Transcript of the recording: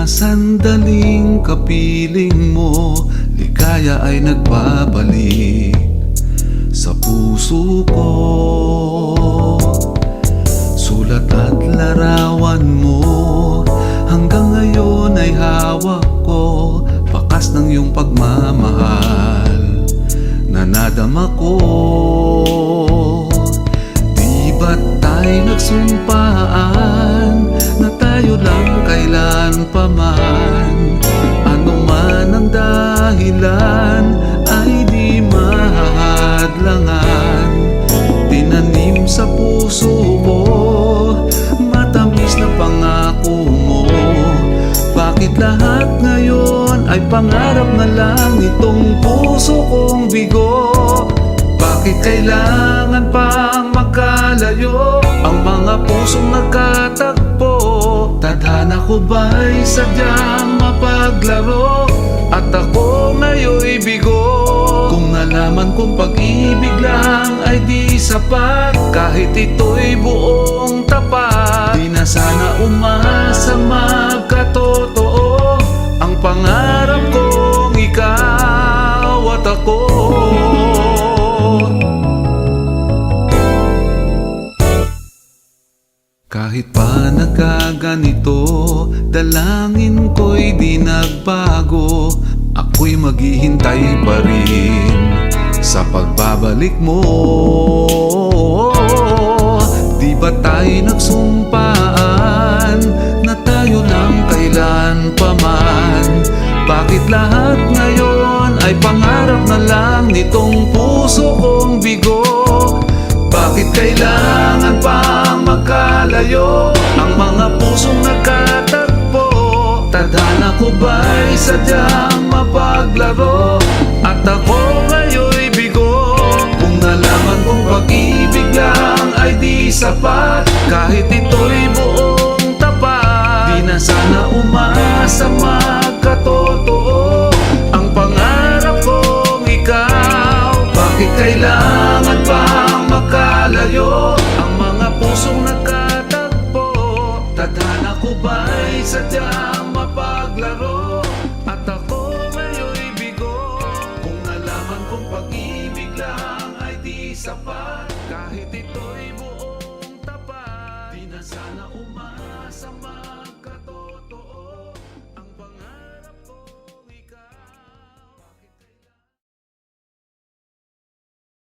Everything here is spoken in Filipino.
sandaling kapiling mo, ligaya ay nagbabalik sa puso ko. Sulat at larawan mo, hanggang ngayon ay hawak ko. Bakas ng iyong pagmamahal na nadama ko. Di ba't tayo nagsumpaan na tayo lang kailan pa man? Ano man ang dahilan ay di mahahadlangan. Tinanim sa puso ko matamis na pangako mo. Bakit lahat ngayon ay pangarap na lang itong puso kong bigo? Bakit kailangan pang magkalayo ang mga pusong nagkatagpo? Tadhana ko ba'y sadyang mapaglaro at ako ngayon'y bigo? Kung nalaman kong pag-ibig lang ay di sapat, kahit ito'y buong tapat, di na sana umasa magkatotoo ang pangarap kong ikaw at ako. Kahit pa nagkaganito, dalangin ko'y di nagbago. Ako'y maghihintay pa rin sa pagbabalik mo. Di ba tayo nagsumpaan na tayo lang kailan pa man? Bakit lahat ngayon ay pangarap na lang nitong puso kong bigo? Bakit kailangan pang magkalayo ang mga pusong nagkatagpo? Tadhana ko ba'y sadyang mapaglaro at ako ngayon'y bigo? Kung nalaman kong pag-ibig lang ay di sapat, kahit ito'y buong tapat, di na sana umasa magkatotoo ang pangarap kong ikaw. Bakit kailangan pang magkalayo ang mga pusong nagkatagpo? Tadhana ko ba'y sadyang mapaglaro